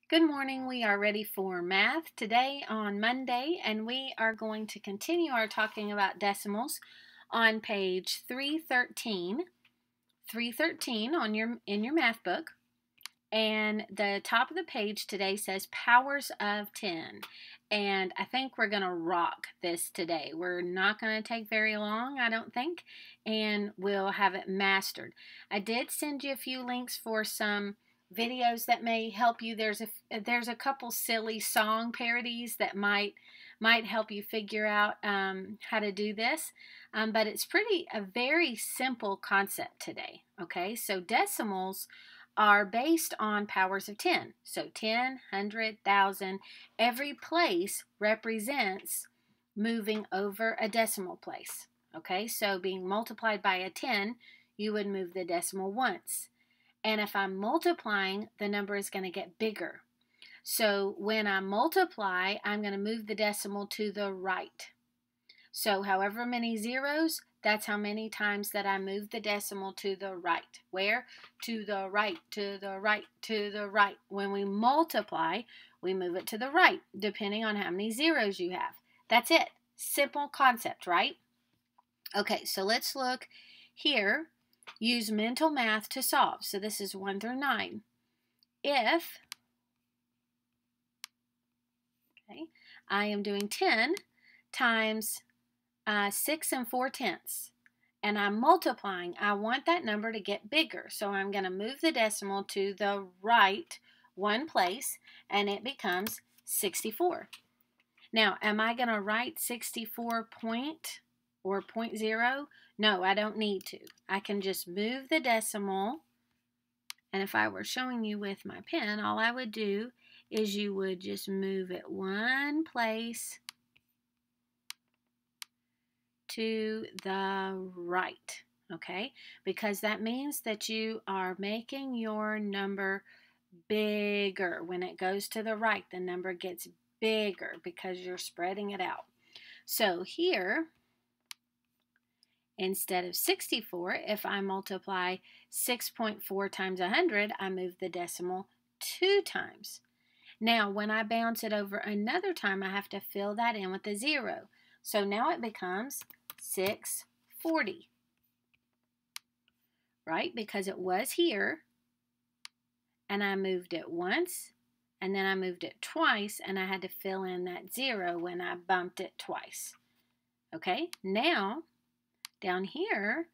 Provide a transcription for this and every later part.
Good morning. We are ready for math today on Monday, and we are going to continue our talking about decimals on page 313. 313 in your math book. And the top of the page today says powers of 10. And I think we're going to rock this today. We're not going to take very long, I don't think, and we'll have it mastered. I did send you a few links for some videos that may help you. There's a couple silly song parodies that might help you figure out how to do this. But it's a very simple concept today. Okay, so decimals are based on powers of 10. So 10, 100, 1,000. Every place represents moving over a decimal place. Okay, so being multiplied by a 10, you would move the decimal once. And if I'm multiplying, the number is going to get bigger. So when I multiply, I'm going to move the decimal to the right. So however many zeros, that's how many times that I move the decimal to the right. Where? To the right, to the right, to the right. When we multiply, we move it to the right, depending on how many zeros you have. That's it. Simple concept, right? Okay, so let's look here. Use mental math to solve. So this is 1 through 9. If I am doing 10 times 6 4/10, and I'm multiplying, I want that number to get bigger. So I'm going to move the decimal to the right one place, and it becomes 64. Now, am I going to write 64 point or 0.0? No, I don't need to. I can just move the decimal, and if I were showing you with my pen, all I would do is you would just move it one place to the right, okay? Because that means that you are making your number bigger. When it goes to the right, the number gets bigger because you're spreading it out. So here, instead of 64, if I multiply 6.4 times 100, I move the decimal 2 times. Now, when I bounce it over another time, I have to fill that in with a 0. So now it becomes 640, right? Because it was here, and I moved it once, and then I moved it twice, and I had to fill in that 0 when I bumped it twice. Okay, now down here,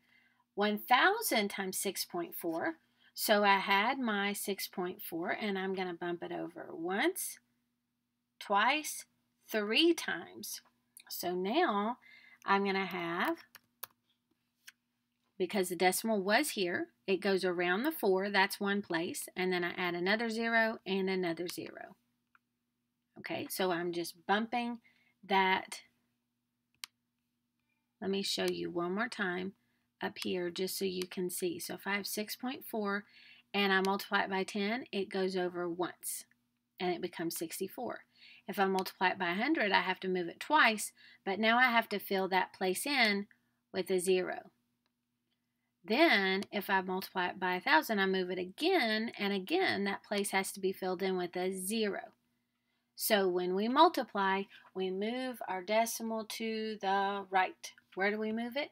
1,000 times 6.4. So I had my 6.4, and I'm going to bump it over once, twice, 3 times. So now I'm going to have, because the decimal was here, it goes around the 4, that's one place, and then I add another 0 and another 0. Okay, so I'm just bumping that. Let me show you one more time up here just so you can see. So if I have 6.4 and I multiply it by 10, it goes over once and it becomes 64. If I multiply it by 100, I have to move it twice, but now I have to fill that place in with a 0. Then if I multiply it by 1,000, I move it again, and again that place has to be filled in with a 0. So when we multiply, we move our decimal to the right. Where do we move it?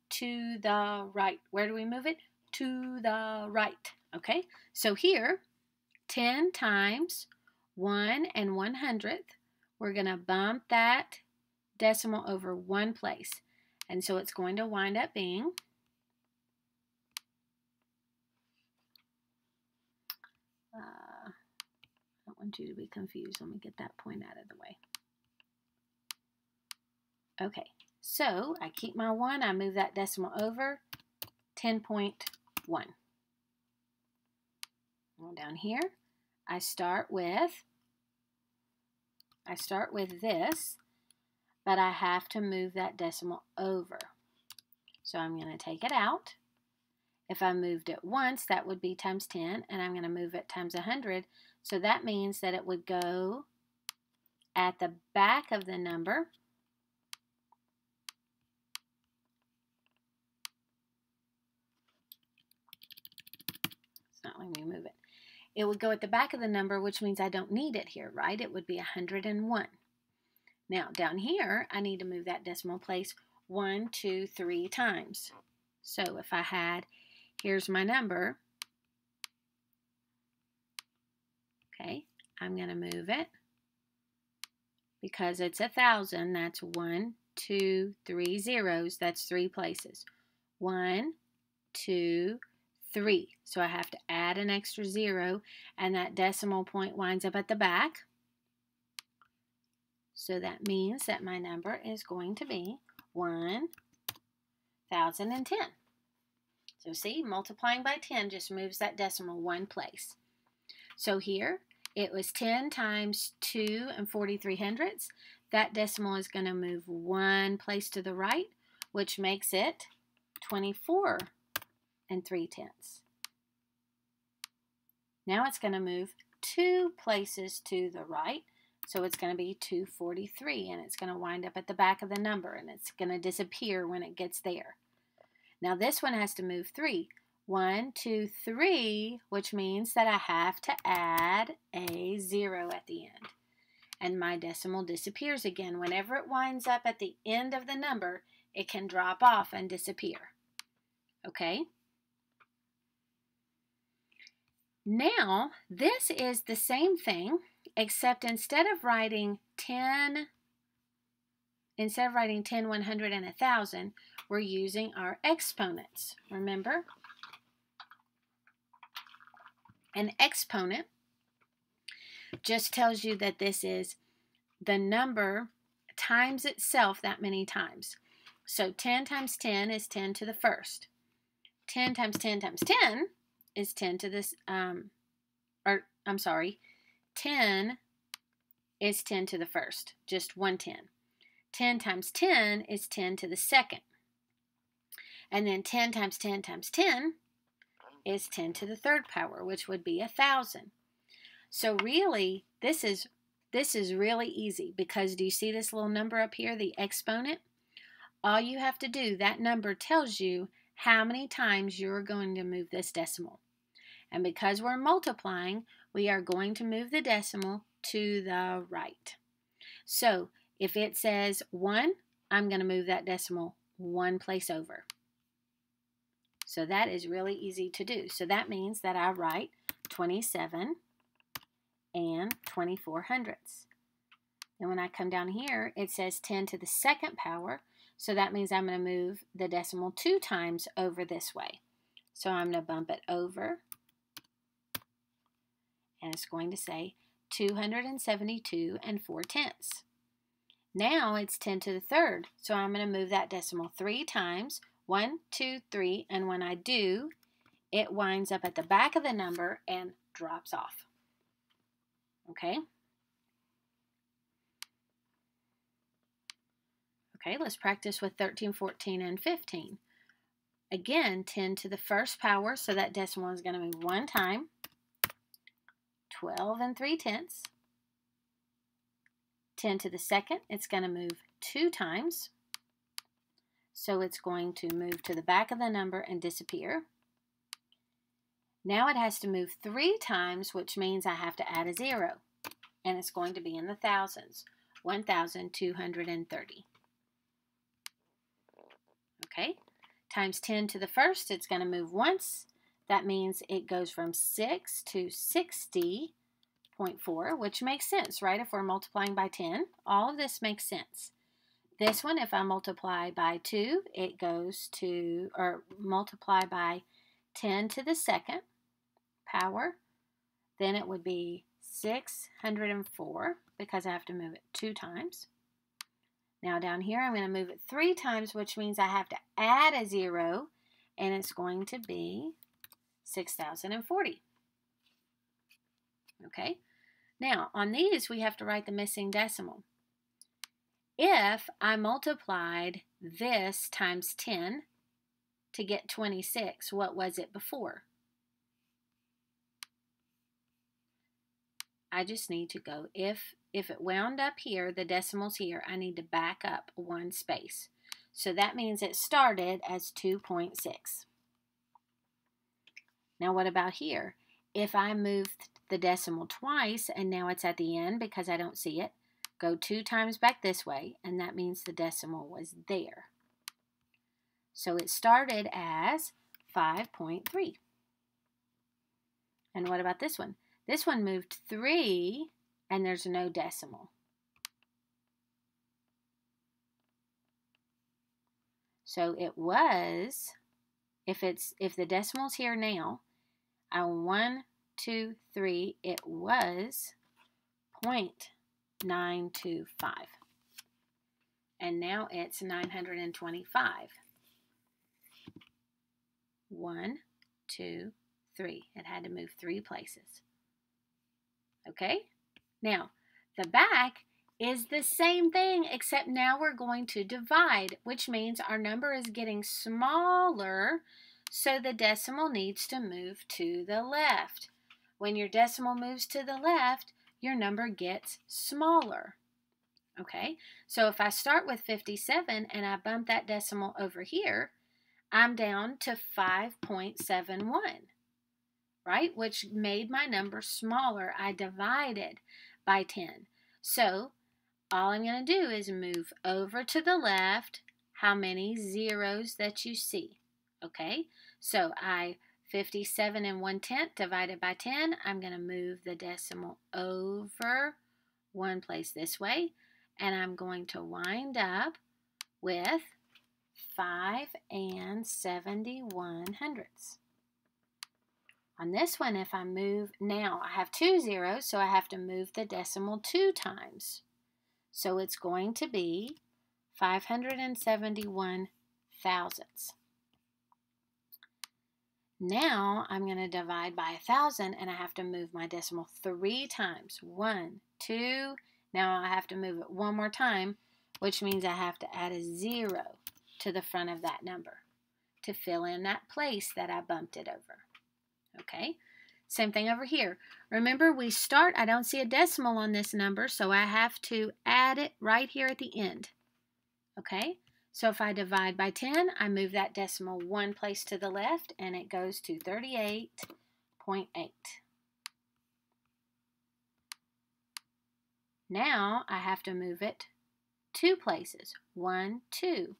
To the right. Where do we move it? To the right. Okay, so here, 10 times 1 and 100th, we're going to bump that decimal over one place. And so it's going to wind up being I don't want you to be confused. Let me get that point out of the way. Okay, so I keep my 1, I move that decimal over, 10.1. Down here, I start with this, but I have to move that decimal over. So I'm going to take it out. If I moved it once, that would be times 10, and I'm going to move it times 100. So that means that it would go at the back of the number. It's not letting me move it. it would go at the back of the number, which means I don't need it here, right? It would be 101. Now, down here, I need to move that decimal place 1, 2, 3 times. So if I had, here's my number. Okay, I'm going to move it. Because it's 1,000, that's 1, 2, 3 zeros. That's 3 places. 1, 2, 3. So I have to add an extra 0, and that decimal point winds up at the back. So that means that my number is going to be 1,010. So see, multiplying by 10 just moves that decimal 1 place. So here, it was 10 times 2 and 43 hundredths. That decimal is going to move 1 place to the right, which makes it 24 and 3/10. Now it's going to move 2 places to the right, so it's going to be 243, and it's going to wind up at the back of the number, and it's going to disappear when it gets there. Now this one has to move 3. 1, 2, 3, which means that I have to add a 0 at the end. And my decimal disappears again. Whenever it winds up at the end of the number, it can drop off and disappear. Okay? Now, this is the same thing, except instead of writing 10, 100, and 1,000, we're using our exponents. Remember? An exponent just tells you that this is the number times itself that many times. So 10 times 10 is 10 to the first. 10 times 10 times 10 is 10 to this, 10 is 10 to the first, just 1 10. 10 times 10 is 10 to the second. And then 10 times 10 times 10 is 10 to the third power, which would be 1,000. So really, this is really easy, because do you see this little number up here, the exponent? All you have to do, that number tells you how many times you're going to move this decimal. And because we're multiplying, we are going to move the decimal to the right. So if it says 1, I'm going to move that decimal 1 place over. So that is really easy to do. So that means that I write 27 and 24 hundredths. And when I come down here, it says 10 to the second power. So that means I'm going to move the decimal 2 times over this way. So I'm going to bump it over. And it's going to say 272 and 4/10. Now it's 10 to the third. So I'm going to move that decimal 3 times. 1, 2, 3, and when I do, it winds up at the back of the number and drops off. Okay? Okay, let's practice with 13, 14, and 15. Again, 10 to the first power, so that decimal is going to move 1 time. 12 and 3/10. 10 to the second, it's going to move 2 times. So it's going to move to the back of the number and disappear. Now it has to move 3 times, which means I have to add a 0. And it's going to be in the thousands. 1,230. Okay, times 10 to the first, it's going to move once. That means it goes from 6 to 60.4, which makes sense, right? If we're multiplying by 10, all of this makes sense. This one, if I multiply by 2, it goes to, or multiply by 10 to the second power, then it would be 604, because I have to move it 2 times. Now down here, I'm going to move it 3 times, which means I have to add a 0, and it's going to be 6,040. Okay, now on these, we have to write the missing decimal. If I multiplied this times 10 to get 26, what was it before? I just need to go, if it wound up here, the decimal's here, I need to back up 1 space. So that means it started as 2.6. Now what about here? If I move the decimal twice and now it's at the end because I don't see it, go 2 times back this way, and that means the decimal was there. So it started as 5.3. And what about this one? This one moved 3, and there's no decimal. So it was, if the decimal's here now, on 1, 2, 3, it was 0.925. And now it's 925. 1, 2, 3. It had to move 3 places. Okay? Now, the back is the same thing, except now we're going to divide, which means our number is getting smaller, so the decimal needs to move to the left. When your decimal moves to the left, your number gets smaller. Okay? So if I start with 57 and I bump that decimal over here, I'm down to 5.71, right? Which made my number smaller. I divided by 10. So all I'm going to do is move over to the left how many zeros that you see. Okay? So 57 1/10 divided by 10, I'm going to move the decimal over 1 place this way, and I'm going to wind up with 5 71/100. On this one, if I move, now I have 2 zeros, so I have to move the decimal 2 times. So it's going to be 571 thousandths. Now I'm going to divide by 1,000, and I have to move my decimal 3 times. 1, 2, now I have to move it 1 more time, which means I have to add a 0 to the front of that number to fill in that place that I bumped it over. Okay? Same thing over here. Remember, we start, I don't see a decimal on this number, so I have to add it right here at the end. Okay? So if I divide by 10, I move that decimal 1 place to the left, and it goes to 38.8. Now I have to move it 2 places. 1, 2,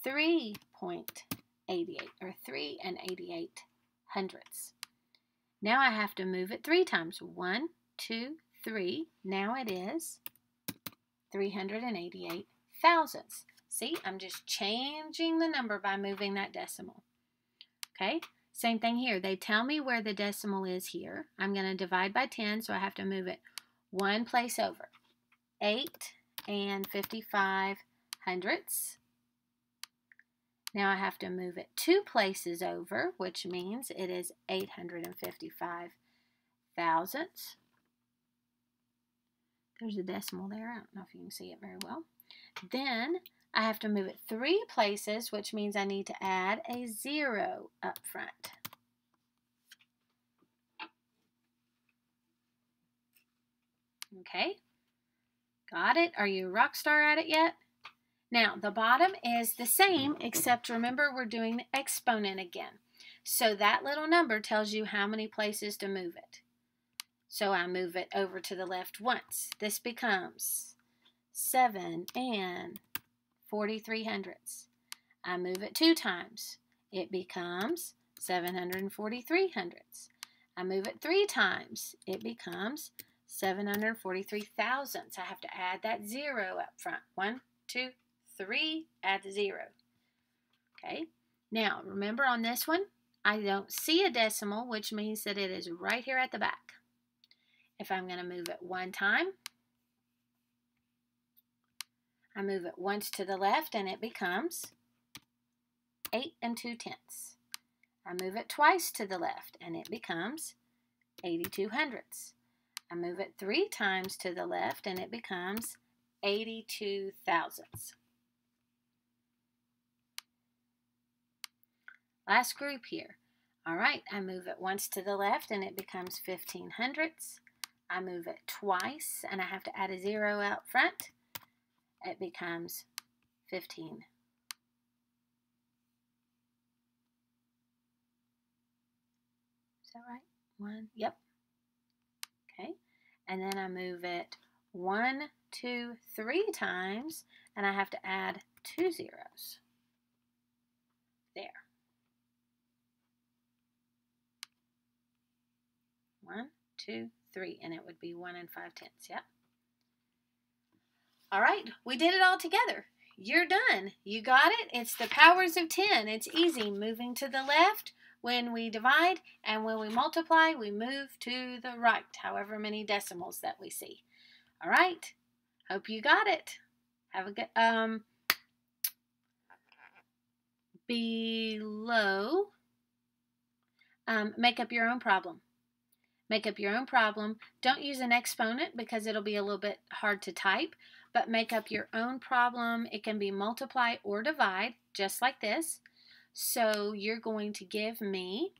3.88, or 3 88/100. Now I have to move it 3 times. 1, 2, 3. Now it is 388 thousandths. See, I'm just changing the number by moving that decimal. Okay, same thing here. They tell me where the decimal is here. I'm going to divide by 10, so I have to move it 1 place over. 8 55/100. Now I have to move it 2 places over, which means it is 855 thousandths. There's a decimal there. I don't know if you can see it very well. Then I have to move it 3 places, which means I need to add a 0 up front. Okay? Got it? Are you a rock star at it yet? Now, the bottom is the same, except remember we're doing the exponent again. So that little number tells you how many places to move it. So I move it over to the left once. This becomes 7 43/100. I move it 2 times. It becomes 743/100. I move it 3 times. It becomes 743 thousandths. I have to add that 0 up front. 1, 2, 3, add the 0. Okay, now remember on this one, I don't see a decimal, which means that it is right here at the back. If I'm going to move it 1 time, I move it once to the left and it becomes 8 2/10. I move it twice to the left and it becomes 82/100. I move it 3 times to the left and it becomes 82 thousandths. Last group here. All right, I move it once to the left and it becomes 15/100. I move it twice and I have to add a 0 out front. It becomes 15. Is that right? 1, yep. Okay, and then I move it 1, 2, 3 times, and I have to add 2 zeros. There. 1, 2, 3, and it would be 1 5/10. Yep. All right, we did it all together. You're done. You got it. It's the powers of 10. It's easy. Moving to the left when we divide, and when we multiply, we move to the right, however many decimals that we see. All right. Hope you got it. Have a good below. Make up your own problem. Make up your own problem. Don't use an exponent because it'll be a little bit hard to type, but make up your own problem. It can be multiply or divide, just like this. So you're going to give me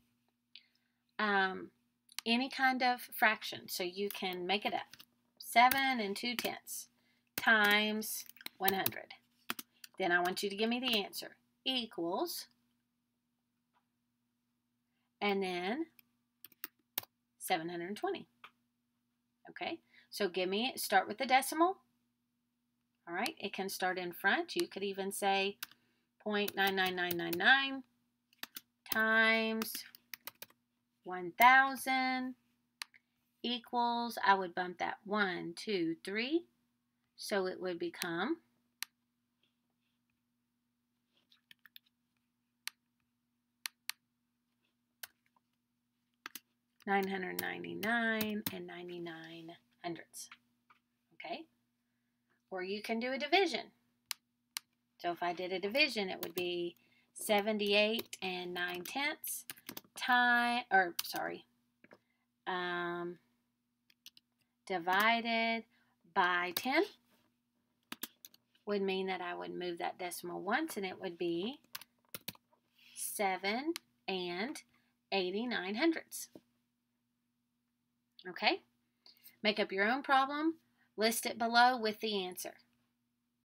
any kind of fraction. So you can make it up. 7 2/10 times 100. Then I want you to give me the answer. Equals, and then 720. Okay, so start with the decimal. All right, it can start in front. You could even say 0.99999 times 1,000 equals, I would bump that 1, 2, 3. So it would become 999 and 99 hundredths. Okay? Or you can do a division. So if I did a division, it would be 78 and 9/10 divided by 10 would mean that I would move that decimal once, and it would be 7 and 89 hundredths. Okay? Make up your own problem. List it below with the answer.